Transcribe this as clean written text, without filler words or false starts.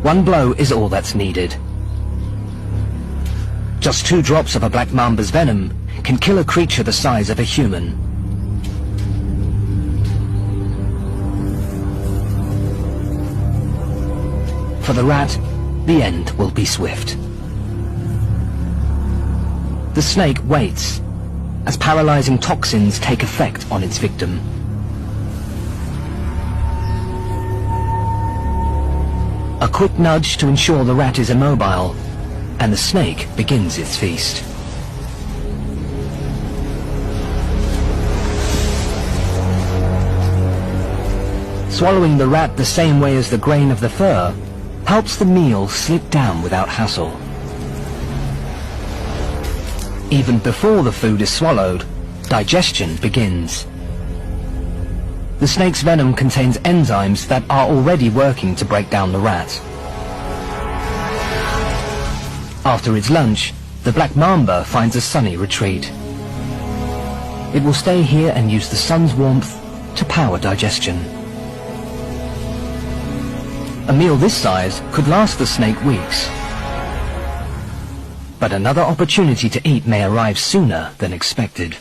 One blow is all that's needed. Just 2 drops of a black mamba's venom can kill a creature the size of a human. For the rat, the end will be swift. The snake waits as paralyzing toxins take effect on its victim. A quick nudge to ensure the rat is immobile, and the snake begins its feast. Swallowing the rat the same way as the grain of the fur helps the meal slip down without hassle. Even before the food is swallowed, digestion begins. The snake's venom contains enzymes that are already working to break down the rat. After its lunch, the black mamba finds a sunny retreat. It will stay here and use the sun's warmth to power digestion. A meal this size could last the snake weeks. But another opportunity to eat may arrive sooner than expected.